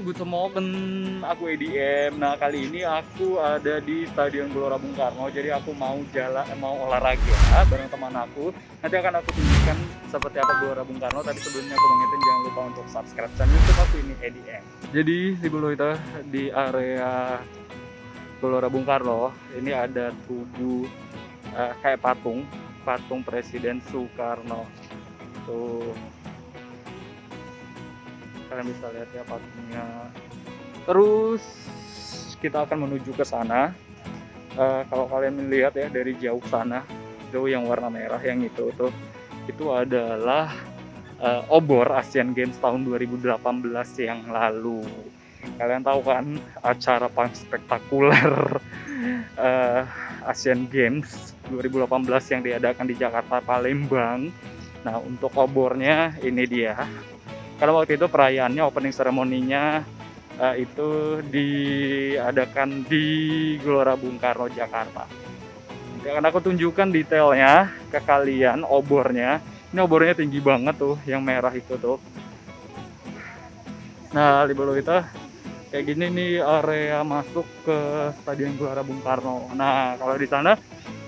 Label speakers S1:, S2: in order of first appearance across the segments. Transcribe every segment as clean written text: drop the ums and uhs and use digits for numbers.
S1: Guten Morgen, aku EDM. Nah, kali ini aku ada di Stadion Gelora Bung Karno. Jadi aku mau olahraga bareng teman aku. Nanti akan aku tunjukkan seperti apa Gelora Bung Karno. Tapi sebelumnya aku mengingatkan jangan lupa untuk subscribe channel YouTube aku ini EDM. Jadi di Bulu itu di area Gelora Bung Karno ini ada kayak patung Presiden Soekarno. Tuh, kalian bisa lihat ya patungnya. Terus kita akan menuju ke sana. Kalau kalian lihat ya dari jauh sana, jauh yang warna merah yang itu adalah obor Asian Games tahun 2018 yang lalu. Kalian tahu kan acara paling spektakuler Asian Games 2018 yang diadakan di Jakarta Palembang. Nah, untuk obornya ini dia. Karena waktu itu perayaannya, opening ceremony-nya itu diadakan di Gelora Bung Karno, Jakarta. Nanti akan aku tunjukkan detailnya ke kalian, obornya. Ini obornya tinggi banget tuh, yang merah itu tuh. Nah, di bawah itu kayak gini nih area masuk ke Stadion Gelora Bung Karno. Nah, kalau di sana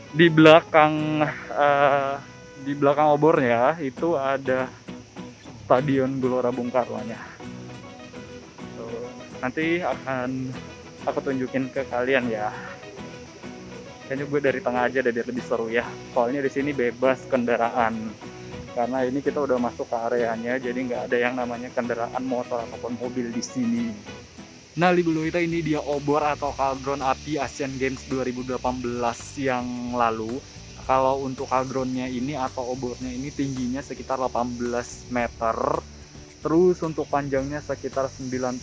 S1: di belakang obornya itu ada Stadion Gelora Bung Karno-nya. Nanti akan aku tunjukin ke kalian ya. Kayaknya gue dari tengah aja biar lebih seru ya. Soalnya di sini bebas kendaraan. Karena ini kita udah masuk ke areanya, jadi nggak ada yang namanya kendaraan motor ataupun mobil di sini. Nah, di belakang kita ini dia obor atau kaldron api Asian Games 2018 yang lalu. Kalau untuk kaldronnya ini atau obornya ini tingginya sekitar 18 meter. Terus untuk panjangnya sekitar 95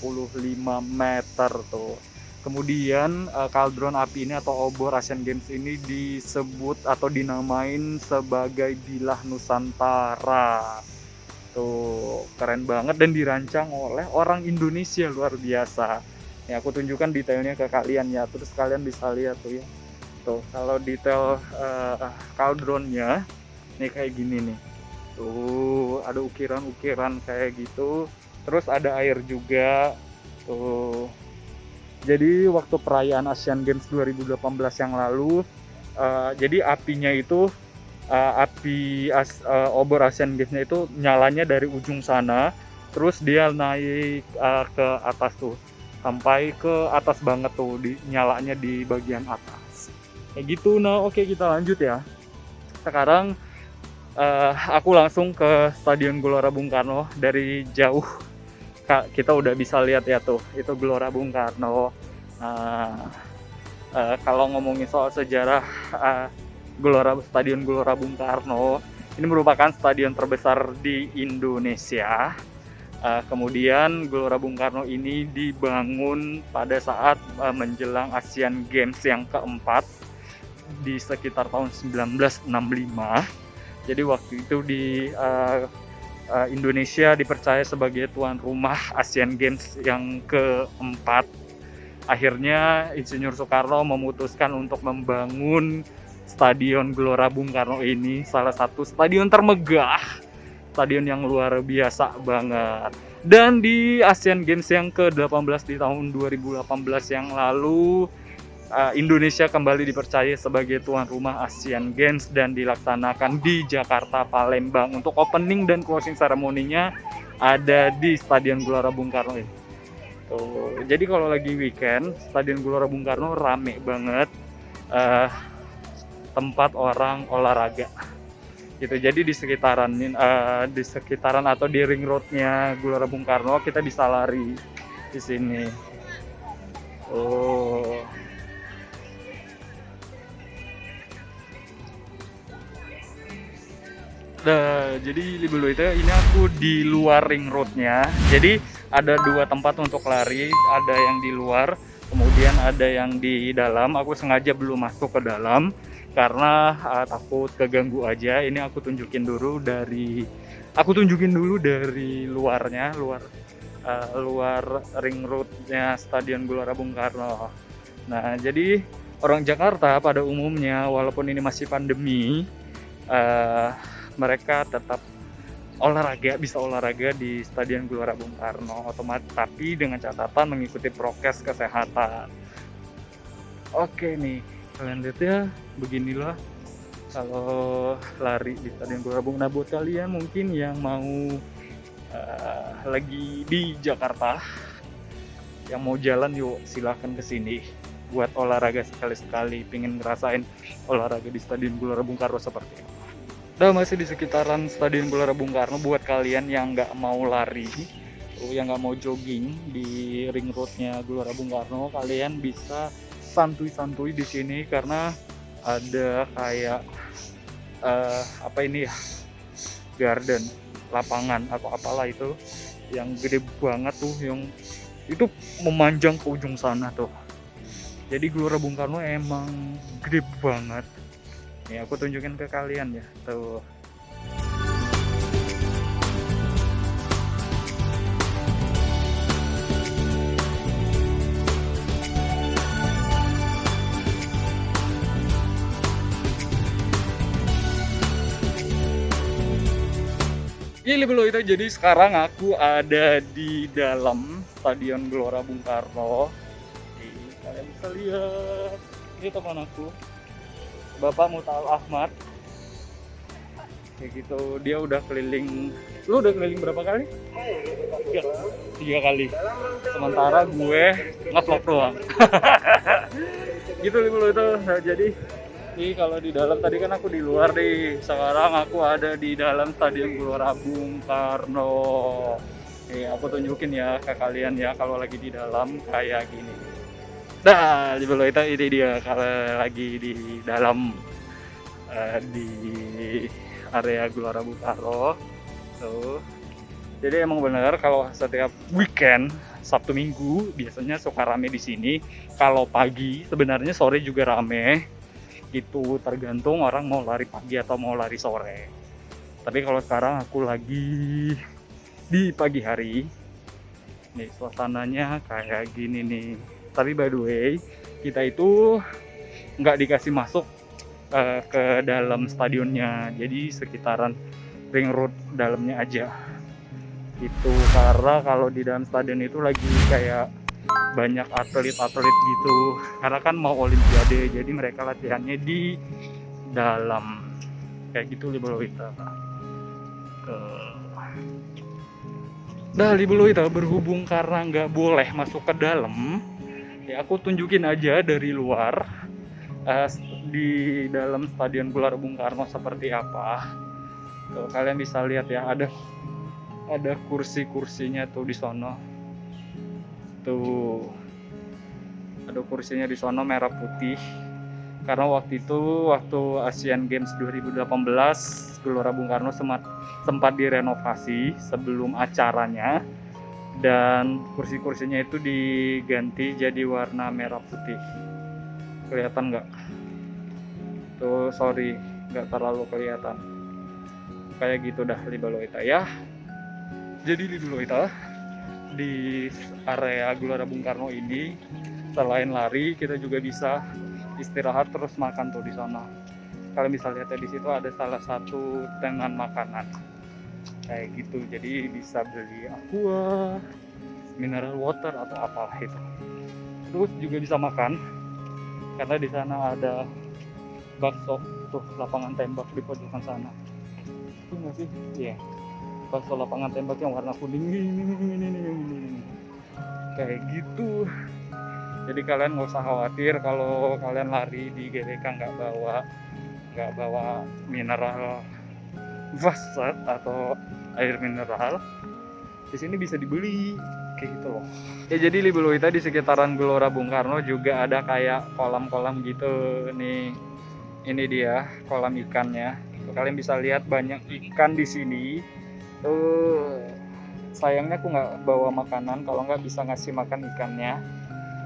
S1: meter tuh. Kemudian kaldron api ini atau obor Asian Games ini disebut atau dinamain sebagai Bilah Nusantara. Tuh, keren banget dan dirancang oleh orang Indonesia, luar biasa. Ya, aku tunjukkan detailnya ke kalian ya, terus kalian bisa lihat tuh ya. Tuh, kalau detail kaldronnya nih kayak gini nih. Tuh, ada ukiran-ukiran kayak gitu. Terus ada air juga. Tuh. Jadi waktu perayaan Asian Games 2018 yang lalu, jadi apinya itu obor Asian Games-nya itu nyalanya dari ujung sana, terus dia naik ke atas tuh, sampai ke atas banget tuh, nyalanya di bagian atas. Kayak gitu. Nah, oke, kita lanjut ya. Sekarang aku langsung ke Stadion Gelora Bung Karno. Dari jauh kita udah bisa lihat ya tuh, itu Gelora Bung Karno. Kalau ngomongin soal sejarah Stadion Gelora Bung Karno, ini merupakan stadion terbesar di Indonesia. Kemudian Gelora Bung Karno ini dibangun pada saat menjelang Asian Games yang keempat di sekitar tahun 1965. Jadi waktu itu di Indonesia dipercaya sebagai tuan rumah Asian Games yang keempat. Akhirnya Insinyur Soekarno memutuskan untuk membangun Stadion Gelora Bung Karno ini, salah satu stadion termegah, stadion yang luar biasa banget. Dan di Asian Games yang ke-18 di tahun 2018 yang lalu, Indonesia kembali dipercaya sebagai tuan rumah Asian Games dan dilaksanakan di Jakarta Palembang. Untuk opening dan closing ceremony-nya ada di Stadion Gelora Bung Karno ini. Tuh, jadi kalau lagi weekend, Stadion Gelora Bung Karno rame banget, tempat orang olahraga. Gitu. Jadi di sekitaran atau di ring road-nya Gelora Bung Karno kita bisa lari di sini. Oh. Nah, jadi dulu itu ini aku di luar ring roadnya. Jadi ada dua tempat untuk lari, ada yang di luar, kemudian ada yang di dalam. Aku sengaja belum masuk ke dalam karena takut keganggu aja. Ini aku tunjukin dulu dari luarnya, luar ring roadnya Stadion Gelora Bung Karno. Nah, jadi orang Jakarta pada umumnya, walaupun ini masih pandemi, mereka tetap bisa olahraga di Stadion Gelora Bung Karno otomatis, tapi dengan catatan mengikuti prokes kesehatan. Oke nih, kalian lihat ya, beginilah kalau lari di Stadion Gelora Bung. Nah, buat kalian mungkin yang mau lagi di Jakarta, yang mau jalan yuk silahkan kesini buat olahraga sekali-sekali, pengen ngerasain olahraga di Stadion Gelora Bung Karno seperti ini. Udah masih di sekitaran Stadion Gelora Bung Karno. Buat kalian yang nggak mau lari, yang nggak mau jogging di ring roadnya Gelora Bung Karno, kalian bisa santuy-santuy di sini karena ada kayak apa ini ya, garden, lapangan atau apalah itu yang gede banget tuh, yang itu memanjang ke ujung sana tuh. Jadi Gelora Bung Karno emang gede banget. Nih aku tunjukin ke kalian ya, tuh. Ini belum itu, jadi sekarang aku ada di dalam Stadion Gelora Bung Karno. Nih, kalian bisa lihat, ini teman aku, Bapak Mutal Ahmad. Kayak gitu, dia udah keliling. Lu udah keliling berapa kali? 3 kali. Sementara gue nge-vlog doang. Gitu dulu itu. Nah, jadi ini kalau di dalam, tadi kan aku di luar nih, sekarang aku ada di dalam Stadion Gelora Bung Karno. Nih aku tunjukin ya ke kalian ya kalau lagi di dalam kayak gini. Nah, di bawah itu ini dia kalau lagi di dalam di area Gelora Bung Karno. Tuh. Jadi emang benar kalau setiap weekend Sabtu Minggu biasanya suka rame di sini. Kalau pagi, sebenarnya sore juga rame. Itu tergantung orang mau lari pagi atau mau lari sore. Tapi kalau sekarang aku lagi di pagi hari. Nih suasananya kayak gini nih. Tapi by the way, kita itu nggak dikasih masuk ke dalam stadionnya. Jadi sekitaran ring road dalamnya aja. Itu karena kalau di dalam stadion itu lagi kayak banyak atlet-atlet gitu, karena kan mau olimpiade, jadi mereka latihannya di dalam kayak gitu. Libelo kita libelo kita berhubung karena nggak boleh masuk ke dalam ya, aku tunjukin aja dari luar di dalam Stadion Gelora Bung Karno seperti apa. Tuh, kalian bisa lihat ya, ada kursi-kursinya tuh di sono. Tuh ada kursinya di sono merah putih, karena waktu Asian Games 2018 Gelora Bung Karno sempat direnovasi sebelum acaranya, dan kursi-kursinya itu diganti jadi warna merah putih. Kelihatan nggak? Tuh sorry, nggak terlalu kelihatan. Kayak gitu dah libelo ita ya. Jadi libelo ita di area Gelora Bung Karno ini selain lari, kita juga bisa istirahat terus makan tuh di sana. Kalian bisa lihat ya, di situ ada salah satu tenan makanan kayak gitu. Jadi bisa beli aqua, mineral water atau apalah itu. Terus juga bisa makan karena di sana ada bakso tuh, lapangan tembak di pojokan sana. Itu nggak sih? Iya. Yeah. Bakso lapangan tembak yang warna kuning ini. Kayak gitu. Jadi kalian nggak usah khawatir kalau kalian lari di GBK nggak bawa mineral water atau air mineral. Di sini bisa dibeli kayak gitu loh. Ya jadi libelo kita di sekitaran Gelora Bung Karno juga ada kayak kolam-kolam gitu nih. Ini dia kolam ikannya. Kalian bisa lihat banyak ikan di sini. Sayangnya aku nggak bawa makanan, kalau nggak bisa ngasih makan ikannya.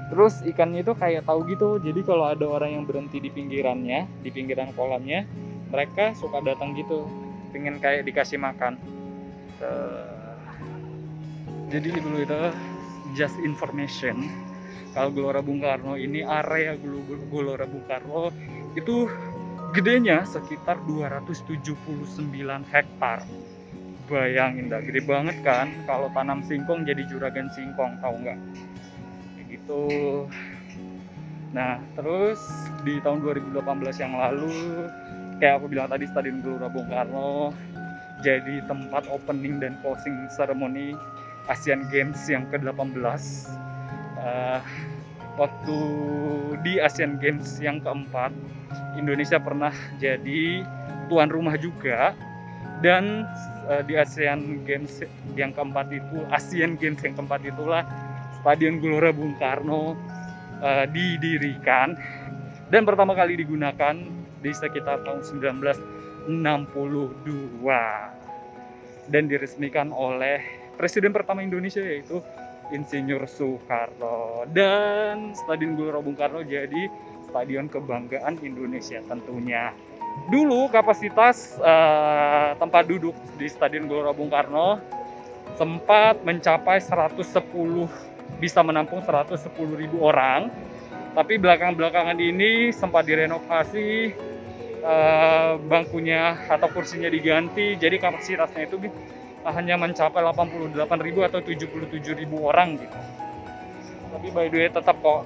S1: Terus ikannya itu kayak tahu gitu, jadi kalau ada orang yang berhenti di pinggiran kolamnya, mereka suka datang gitu, pengen kayak dikasih makan. Jadi dulu itu just information, kalau Gelora Bung Karno ini, area Gelora Bung Karno itu gedenya sekitar 279 hektar. bayangin dah, gede banget kan. Kalau tanam singkong jadi juragan singkong, tahu nggak? Kayak gitu. Nah, terus di tahun 2018 yang lalu, kayak aku bilang tadi, Stadion Gelora Bung Karno jadi tempat opening dan closing ceremony Asian Games yang ke-18. Waktu di Asian Games yang keempat, Indonesia pernah jadi tuan rumah juga. Dan di Asian Games yang keempat itulah Stadion Gelora Bung Karno didirikan dan pertama kali digunakan di sekitar tahun 1962 dan diresmikan oleh Presiden pertama Indonesia, yaitu Insinyur Soekarno. Dan Stadion Gelora Bung Karno jadi stadion kebanggaan Indonesia tentunya. Dulu kapasitas tempat duduk di Stadion Gelora Bung Karno sempat mencapai 110, bisa menampung 110.000 orang. Tapi belakangan ini sempat direnovasi, bangkunya atau kursinya diganti, jadi kapasitasnya itu hanya mencapai 88.000 atau 77.000 orang gitu. Tapi by the way tetap kok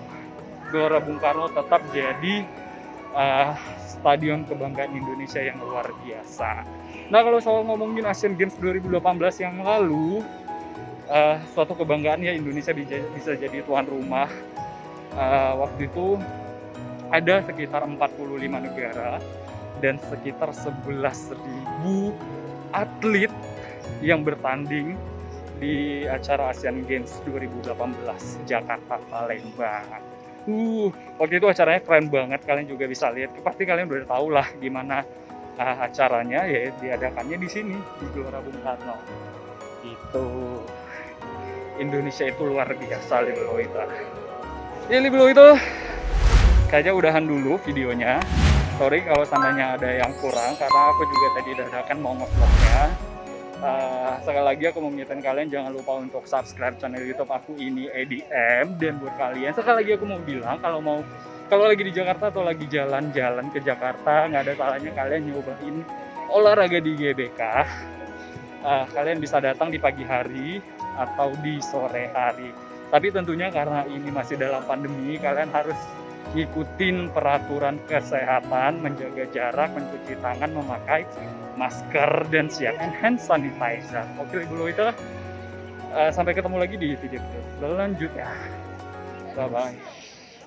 S1: Gelora Bung Karno tetap jadi stadion kebanggaan Indonesia yang luar biasa. Nah, kalau soal ngomongin Asian Games 2018 yang lalu, suatu kebanggaan ya, Indonesia bisa jadi tuan rumah. Waktu itu ada sekitar 45 negara dan sekitar 11.000 atlet yang bertanding di acara Asian Games 2018 Jakarta Palembang. Waktu itu acaranya keren banget, kalian juga bisa lihat. Pasti kalian udah tahu lah gimana acaranya, ya diadakannya di sini di Gelora Bung Karno. Itu Indonesia itu luar biasa, Libelo itu. Ya Libelo itu kayaknya udahan dulu videonya. Sorry kalau seandainya ada yang kurang, karena aku juga tadi dadakan mau nge-vlognya. Sekali lagi aku mengingatkan kalian jangan lupa untuk subscribe channel YouTube aku ini EDM. Dan buat kalian, sekali lagi aku mau bilang, kalau lagi di Jakarta atau lagi jalan-jalan ke Jakarta, nggak ada salahnya kalian nyobain olahraga di GBK. Kalian bisa datang di pagi hari atau di sore hari. Tapi tentunya karena ini masih dalam pandemi, kalian harus ngikutin peraturan kesehatan, menjaga jarak, mencuci tangan, memakai masker, dan siapkan hand sanitizer. Oke, dulu itu sampai ketemu lagi di video selanjutnya. Bye bye.